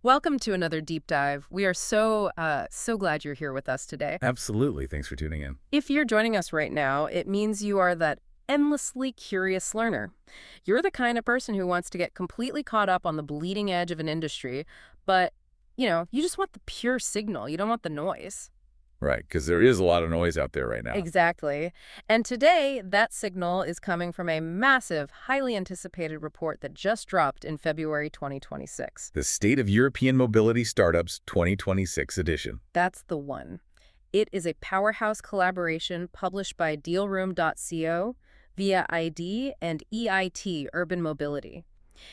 Welcome to another deep dive. We are so glad you're here with us today. Absolutely. Thanks for tuning in. If you're joining us right now, it means you are that endlessly curious learner. You're the kind of person who wants to get completely caught up on the bleeding edge of an industry, but, you just want the pure signal. You don't want the noise. Right, because there is a lot of noise out there right now. Exactly. And today, that signal is coming from a massive, highly anticipated report that just dropped in February 2026. The State of European Mobility Startups 2026 edition. That's the one. It is a powerhouse collaboration published by dealroom.co, Via ID, and EIT, Urban Mobility.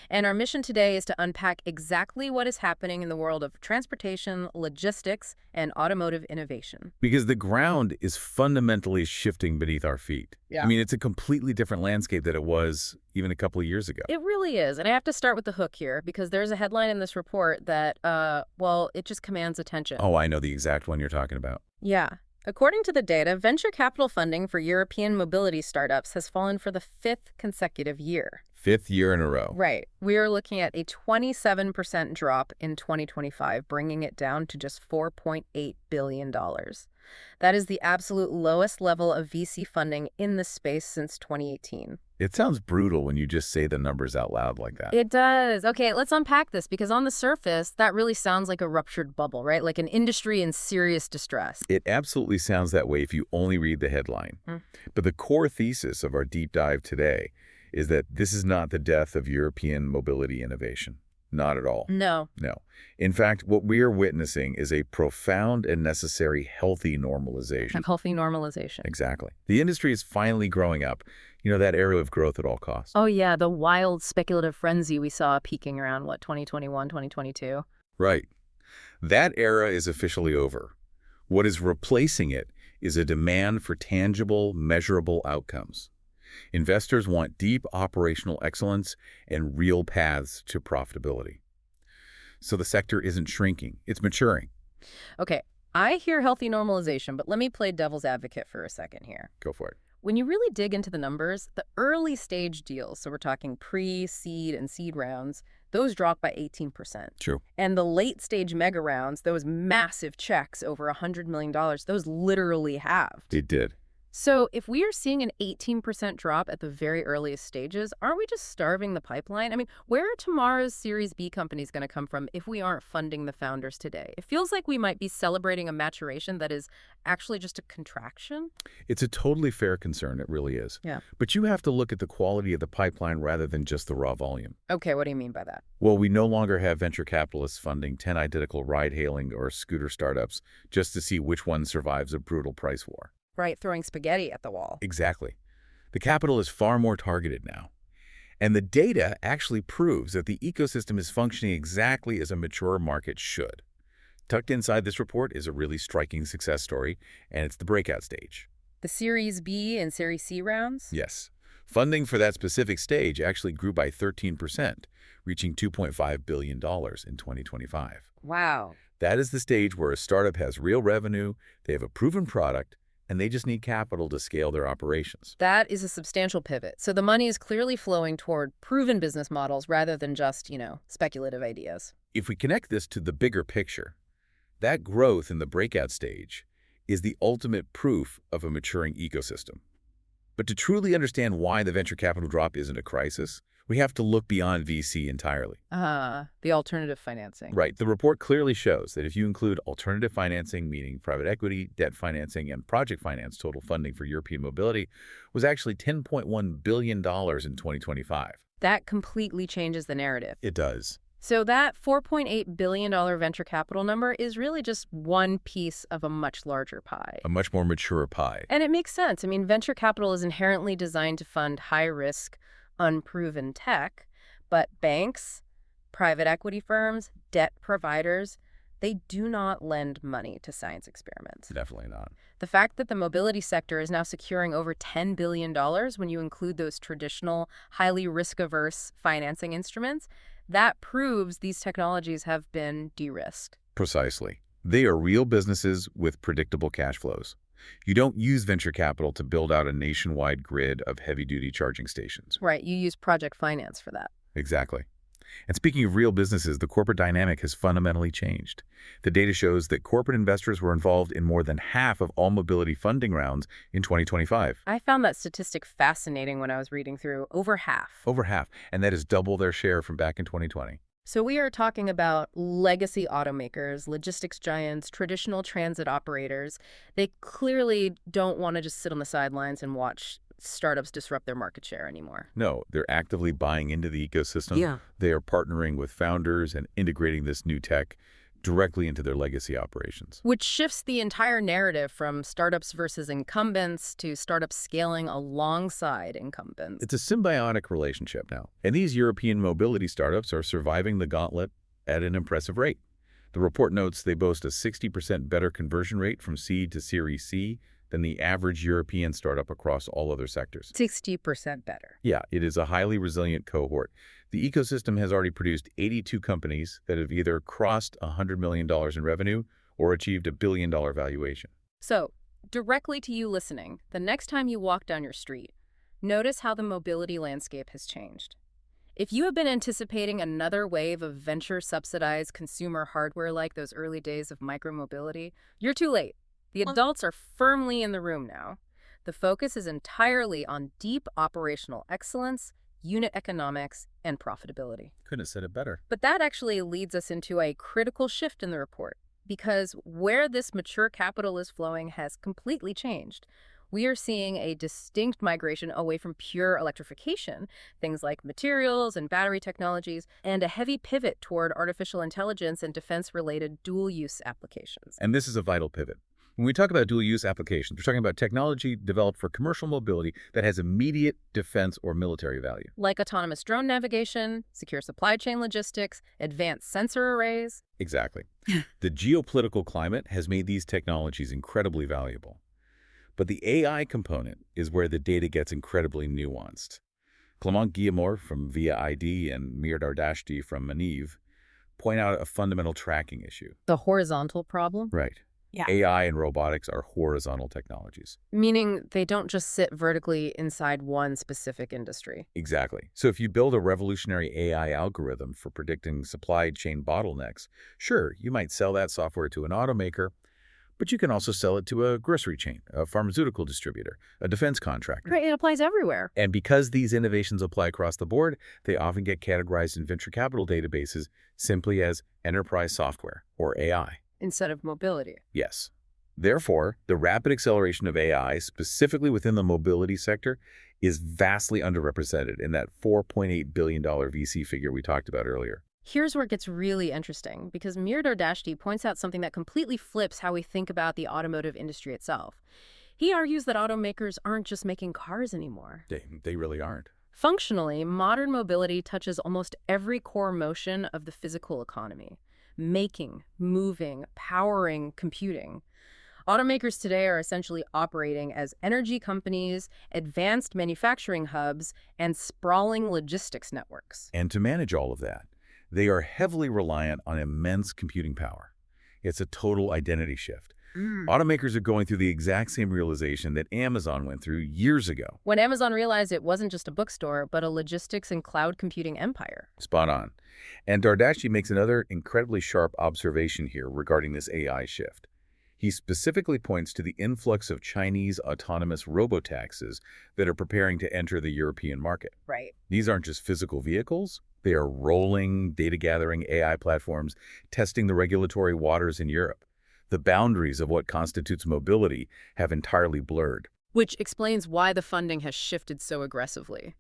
And our mission today is to unpack exactly what is happening in the world of transportation, logistics, and automotive innovation. Because the ground is fundamentally shifting beneath our feet. Yeah. I mean, it's a completely different landscape than it was even a couple of years ago. It really is. And I have to start with the hook here because there's a headline in this report that, it just commands attention. Oh, I know the exact one you're talking about. Yeah. According to the data, venture capital funding for European mobility startups has fallen for the fifth consecutive year. Fifth year in a row. Right. We are looking at a 27% drop in 2025, bringing it down to just $4.8 billion. That is the absolute lowest level of VC funding in the space since 2018. It sounds brutal when you just say the numbers out loud like that. It does. Okay, let's unpack this because on the surface, that really sounds like a ruptured bubble, right? Like an industry in serious distress. It absolutely sounds that way if you only read the headline. But the core thesis of our deep dive today is that this is not the death of European mobility innovation. Not at all. No. In fact, what we are witnessing is a profound and necessary healthy normalization. A healthy normalization. Exactly. The industry is finally growing up. That era of growth at all costs. Oh, yeah, the wild speculative frenzy we saw peaking around, 2021, 2022? Right. That era is officially over. What is replacing it is a demand for tangible, measurable outcomes. Investors want deep operational excellence and real paths to profitability. So the sector isn't shrinking, it's maturing. Okay, I hear healthy normalization, but let me play devil's advocate for a second here. Go for it. When you really dig into the numbers, the early stage deals, so we're talking pre-seed and seed rounds, those dropped by 18%. True. And the late stage mega rounds, those massive checks over $100 million, those literally halved. It did. So if we are seeing an 18% drop at the very earliest stages, aren't we just starving the pipeline? I mean, where are tomorrow's Series B companies going to come from if we aren't funding the founders today? It feels like we might be celebrating a maturation that is actually just a contraction. It's a totally fair concern. It really is. Yeah. But you have to look at the quality of the pipeline rather than just the raw volume. Okay, what do you mean by that? Well, we no longer have venture capitalists funding 10 identical ride-hailing or scooter startups just to see which one survives a brutal price war. Right, throwing spaghetti at the wall. Exactly. The capital is far more targeted now. And the data actually proves that the ecosystem is functioning exactly as a mature market should. Tucked inside this report is a really striking success story, and it's the breakout stage. The Series B and Series C rounds? Yes. Funding for that specific stage actually grew by 13%, reaching $2.5 billion in 2025. Wow. That is the stage where a startup has real revenue, they have a proven product, and they just need capital to scale their operations. That is a substantial pivot. So the money is clearly flowing toward proven business models rather than just, speculative ideas. If we connect this to the bigger picture, that growth in the breakout stage is the ultimate proof of a maturing ecosystem. But to truly understand why the venture capital drop isn't a crisis, we have to look beyond VC entirely. The alternative financing. Right. The report clearly shows that if you include alternative financing, meaning private equity, debt financing, and project finance, total funding for European mobility was actually $10.1 billion in 2025. That completely changes the narrative. It does. So that $4.8 billion venture capital number is really just one piece of a much larger pie. A much more mature pie. And it makes sense. I mean, venture capital is inherently designed to fund high-risk, unproven tech, but banks, private equity firms, debt providers, they do not lend money to science experiments. Definitely not. The fact that the mobility sector is now securing over $10 billion when you include those traditional, highly risk-averse financing instruments, that proves these technologies have been de-risked. Precisely. They are real businesses with predictable cash flows. You don't use venture capital to build out a nationwide grid of heavy-duty charging stations. Right, you use project finance for that. Exactly. And speaking of real businesses, the corporate dynamic has fundamentally changed. The data shows that corporate investors were involved in more than half of all mobility funding rounds in 2025. I found that statistic fascinating when I was reading through. Over half. Over half, and that is double their share from back in 2020. So we are talking about legacy automakers, logistics giants, traditional transit operators. They clearly don't want to just sit on the sidelines and watch startups disrupt their market share anymore. No, they're actively buying into the ecosystem. Yeah. They are partnering with founders and integrating this new tech directly into their legacy operations. Which shifts the entire narrative from startups versus incumbents to startups scaling alongside incumbents. It's a symbiotic relationship now, and these European mobility startups are surviving the gauntlet at an impressive rate. The report notes they boast a 60% better conversion rate from seed to Series C than the average European startup across all other sectors. 60% better. Yeah, it is a highly resilient cohort. The ecosystem has already produced 82 companies that have either crossed $100 million in revenue or achieved a billion-dollar valuation. So, directly to you listening, the next time you walk down your street, notice how the mobility landscape has changed. If you have been anticipating another wave of venture-subsidized consumer hardware like those early days of micromobility, you're too late. The adults are firmly in the room now. The focus is entirely on deep operational excellence, unit economics, and profitability. Couldn't have said it better. But that actually leads us into a critical shift in the report, because where this mature capital is flowing has completely changed. We are seeing a distinct migration away from pure electrification, things like materials and battery technologies, and a heavy pivot toward artificial intelligence and defense-related dual-use applications. And this is a vital pivot. When we talk about dual-use applications, we're talking about technology developed for commercial mobility that has immediate defense or military value. Like autonomous drone navigation, secure supply chain logistics, advanced sensor arrays. Exactly. The geopolitical climate has made these technologies incredibly valuable. But the AI component is where the data gets incredibly nuanced. Clement Guillemot from Via ID and Mir Dardashti from Maniv point out a fundamental tracking issue. The horizontal problem? Right. Yeah. AI and robotics are horizontal technologies. Meaning they don't just sit vertically inside one specific industry. Exactly. So if you build a revolutionary AI algorithm for predicting supply chain bottlenecks, sure, you might sell that software to an automaker, but you can also sell it to a grocery chain, a pharmaceutical distributor, a defense contractor. Right, it applies everywhere. And because these innovations apply across the board, they often get categorized in venture capital databases simply as enterprise software, or AI. Instead of mobility. Yes. Therefore, the rapid acceleration of AI, specifically within the mobility sector, is vastly underrepresented in that $4.8 billion VC figure we talked about earlier. Here's where it gets really interesting, because Mir Dardashti points out something that completely flips how we think about the automotive industry itself. He argues that automakers aren't just making cars anymore. They really aren't. Functionally, modern mobility touches almost every core motion of the physical economy. Making, moving, powering, computing. Automakers today are essentially operating as energy companies, advanced manufacturing hubs, and sprawling logistics networks. And to manage all of that, they are heavily reliant on immense computing power. It's a total identity shift. Automakers are going through the exact same realization that Amazon went through years ago. When Amazon realized it wasn't just a bookstore, but a logistics and cloud computing empire. Spot on. And Dardashti makes another incredibly sharp observation here regarding this AI shift. He specifically points to the influx of Chinese autonomous robotaxis that are preparing to enter the European market. Right. These aren't just physical vehicles. They are rolling, data-gathering AI platforms testing the regulatory waters in Europe. The boundaries of what constitutes mobility have entirely blurred. Which explains why the funding has shifted so aggressively.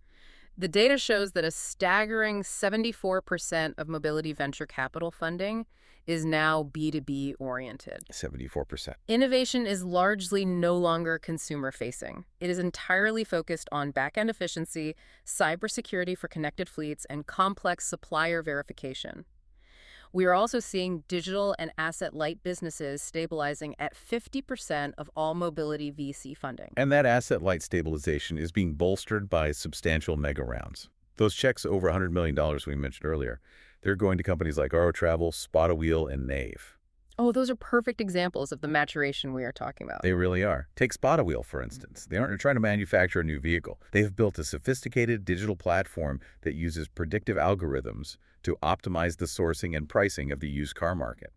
The data shows that a staggering 74% of mobility venture capital funding is now B2B oriented. 74%. Innovation is largely no longer consumer-facing. It is entirely focused on back-end efficiency, cybersecurity for connected fleets, and complex supplier verification. We are also seeing digital and asset-light businesses stabilizing at 50% of all mobility VC funding. And that asset-light stabilization is being bolstered by substantial mega rounds. Those checks over $100 million we mentioned earlier, they're going to companies like Aro Travel, Spot a Wheel, and Nave. Oh, those are perfect examples of the maturation we are talking about. They really are. Take Spot a Wheel, for instance. They aren't trying to manufacture a new vehicle. They've built a sophisticated digital platform that uses predictive algorithms to optimize the sourcing and pricing of the used car market.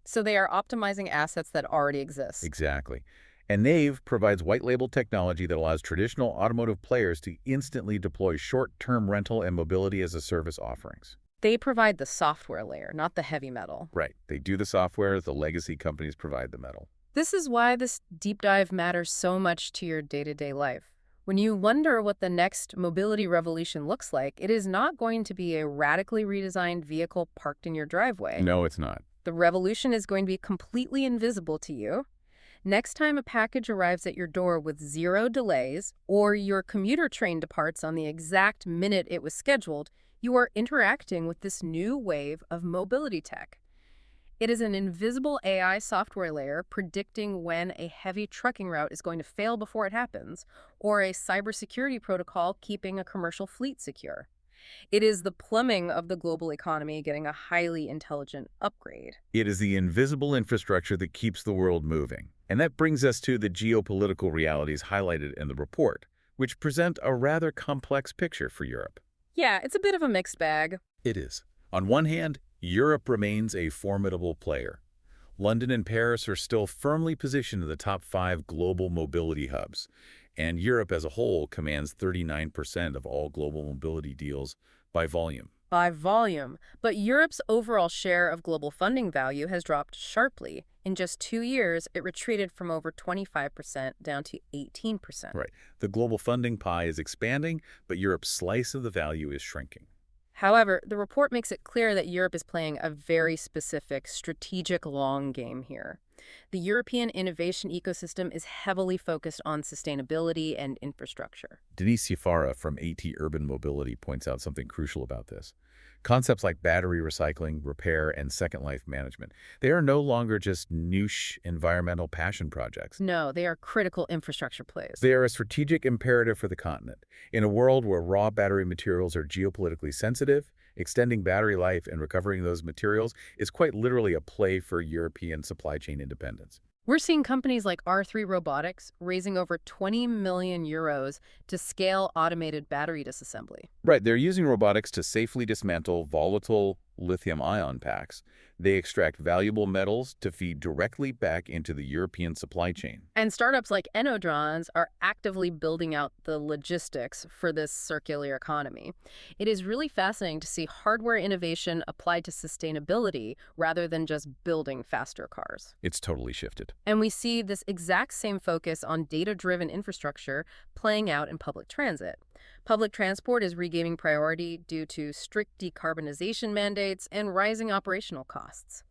So they are optimizing assets that already exist. Exactly. And Nave provides white-label technology that allows traditional automotive players to instantly deploy short-term rental and mobility-as-a-service offerings. They provide the software layer, not the heavy metal. Right. They do the software, the legacy companies provide the metal. This is why this deep dive matters so much to your day-to-day life. When you wonder what the next mobility revolution looks like, it is not going to be a radically redesigned vehicle parked in your driveway. No, it's not. The revolution is going to be completely invisible to you. Next time a package arrives at your door with 0 delays, or your commuter train departs on the exact minute it was scheduled, you are interacting with this new wave of mobility tech. It is an invisible AI software layer predicting when a heavy trucking route is going to fail before it happens, or a cybersecurity protocol keeping a commercial fleet secure. It is the plumbing of the global economy getting a highly intelligent upgrade. It is the invisible infrastructure that keeps the world moving. And that brings us to the geopolitical realities highlighted in the report, which present a rather complex picture for Europe. Yeah, it's a bit of a mixed bag. It is. On one hand, Europe remains a formidable player. London and Paris are still firmly positioned in the top 5 global mobility hubs, and Europe as a whole commands 39% of all global mobility deals by volume. By volume, but Europe's overall share of global funding value has dropped sharply. In just 2 years, it retreated from over 25% down to 18%. Right. The global funding pie is expanding, but Europe's slice of the value is shrinking. However, the report makes it clear that Europe is playing a very specific strategic long game here. The European innovation ecosystem is heavily focused on sustainability and infrastructure. Denise Yafara from AT Urban Mobility points out something crucial about this. Concepts like battery recycling, repair, and second life management, they are no longer just niche environmental passion projects. No, they are critical infrastructure plays. They are a strategic imperative for the continent. In a world where raw battery materials are geopolitically sensitive, extending battery life and recovering those materials is quite literally a play for European supply chain independence. We're seeing companies like R3 Robotics raising over 20 million euros to scale automated battery disassembly. Right, they're using robotics to safely dismantle volatile lithium-ion packs. They extract valuable metals to feed directly back into the European supply chain. And startups like Enodrons are actively building out the logistics for this circular economy. It is really fascinating to see hardware innovation applied to sustainability rather than just building faster cars. It's totally shifted. And we see this exact same focus on data-driven infrastructure playing out in public transit. Public transport is regaining priority due to strict decarbonization mandates and rising operational costs.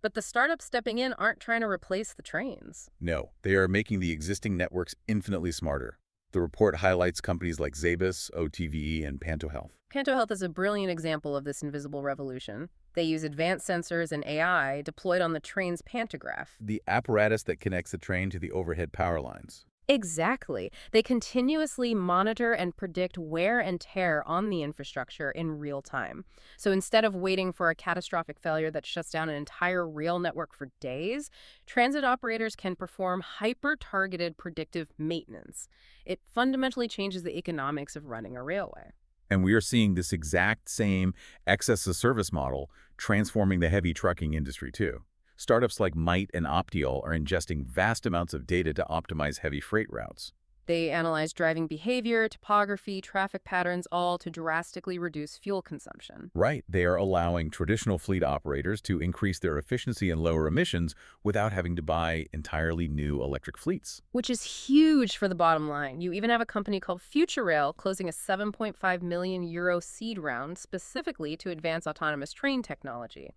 But the startups stepping in aren't trying to replace the trains. No, they are making the existing networks infinitely smarter. The report highlights companies like Zabus, OTVE, and Panto Health. Panto Health is a brilliant example of this invisible revolution. They use advanced sensors and AI deployed on the train's pantograph. The apparatus that connects the train to the overhead power lines. Exactly. They continuously monitor and predict wear and tear on the infrastructure in real time. So instead of waiting for a catastrophic failure that shuts down an entire rail network for days, transit operators can perform hyper-targeted predictive maintenance. It fundamentally changes the economics of running a railway. And we are seeing this exact same excess of service model transforming the heavy trucking industry too. Startups like Might and Optiol are ingesting vast amounts of data to optimize heavy freight routes. They analyze driving behavior, topography, traffic patterns, all to drastically reduce fuel consumption. Right. They are allowing traditional fleet operators to increase their efficiency and lower emissions without having to buy entirely new electric fleets. Which is huge for the bottom line. You even have a company called FutureRail closing a 7.5 million euro seed round specifically to advance autonomous train technology.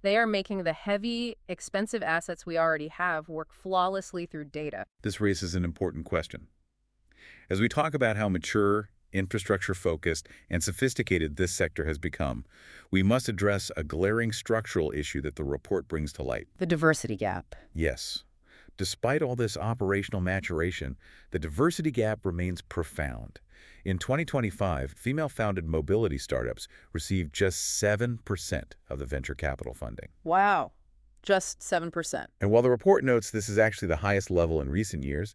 They are making the heavy, expensive assets we already have work flawlessly through data. This raises an important question. As we talk about how mature, infrastructure-focused, and sophisticated this sector has become, we must address a glaring structural issue that the report brings to light. The diversity gap. Yes. Despite all this operational maturation, the diversity gap remains profound. In 2025, female-founded mobility startups received just 7% of the venture capital funding. Wow. Just 7%. And while the report notes this is actually the highest level in recent years,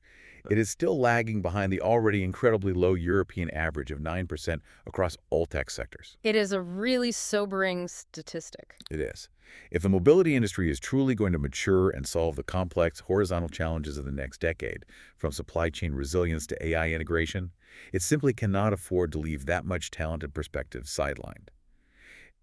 it is still lagging behind the already incredibly low European average of 9% across all tech sectors. It is a really sobering statistic. It is. If the mobility industry is truly going to mature and solve the complex horizontal challenges of the next decade, from supply chain resilience to AI integration, it simply cannot afford to leave that much talent and perspective sidelined.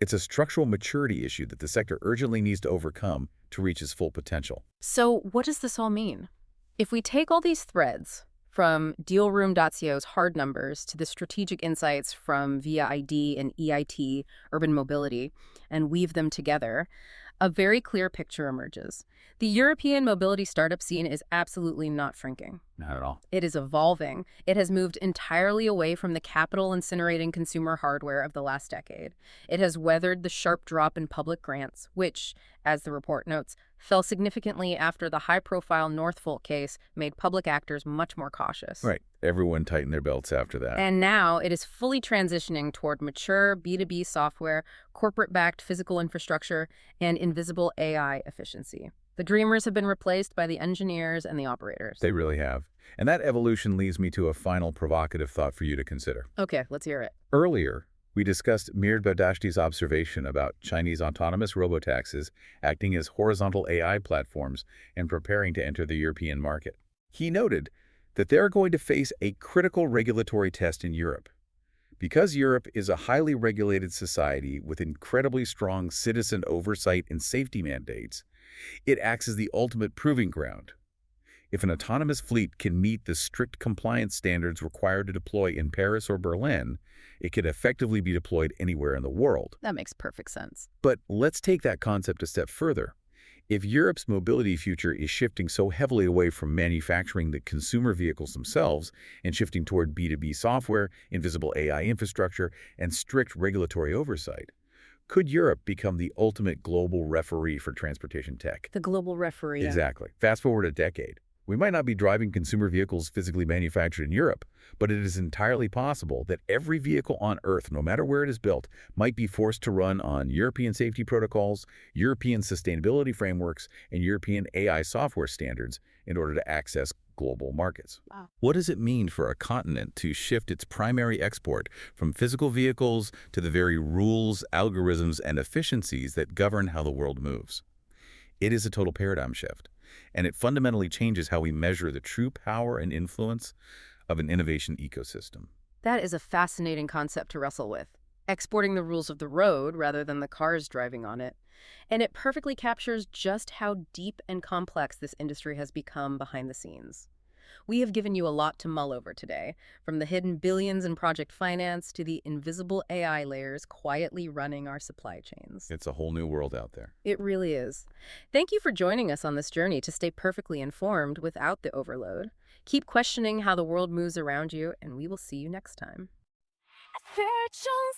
It's a structural maturity issue that the sector urgently needs to overcome to reach its full potential. So what does this all mean? If we take all these threads, from dealroom.co's hard numbers to the strategic insights from Via ID and EIT, urban mobility, and weave them together, a very clear picture emerges. The European mobility startup scene is absolutely not shrinking. Not at all. It is evolving. It has moved entirely away from the capital-incinerating consumer hardware of the last decade. It has weathered the sharp drop in public grants, which, as the report notes, fell significantly after the high-profile Northvolt case made public actors much more cautious. Right. Everyone tightened their belts after that. And now it is fully transitioning toward mature B2B software, corporate-backed physical infrastructure, and invisible AI efficiency. The dreamers have been replaced by the engineers and the operators. They really have. And that evolution leads me to a final provocative thought for you to consider. Okay, let's hear it. Earlier, we discussed Mir Badashti's observation about Chinese autonomous robotaxis acting as horizontal AI platforms and preparing to enter the European market. He noted that they're going to face a critical regulatory test in Europe. Because Europe is a highly regulated society with incredibly strong citizen oversight and safety mandates, it acts as the ultimate proving ground. If an autonomous fleet can meet the strict compliance standards required to deploy in Paris or Berlin, it could effectively be deployed anywhere in the world. That makes perfect sense. But let's take that concept a step further. If Europe's mobility future is shifting so heavily away from manufacturing the consumer vehicles themselves and shifting toward B2B software, invisible AI infrastructure, and strict regulatory oversight, could Europe become the ultimate global referee for transportation tech? The global referee. Exactly. Fast forward a decade. We might not be driving consumer vehicles physically manufactured in Europe, but it is entirely possible that every vehicle on Earth, no matter where it is built, might be forced to run on European safety protocols, European sustainability frameworks, and European AI software standards in order to access global markets. Wow. What does it mean for a continent to shift its primary export from physical vehicles to the very rules, algorithms, and efficiencies that govern how the world moves? It is a total paradigm shift, and it fundamentally changes how we measure the true power and influence of an innovation ecosystem. That is a fascinating concept to wrestle with. Exporting the rules of the road rather than the cars driving on it. And it perfectly captures just how deep and complex this industry has become behind the scenes. We have given you a lot to mull over today, from the hidden billions in project finance to the invisible AI layers quietly running our supply chains. It's a whole new world out there. It really is. Thank you for joining us on this journey to stay perfectly informed without the overload. Keep questioning how the world moves around you, and we will see you next time. Spirituals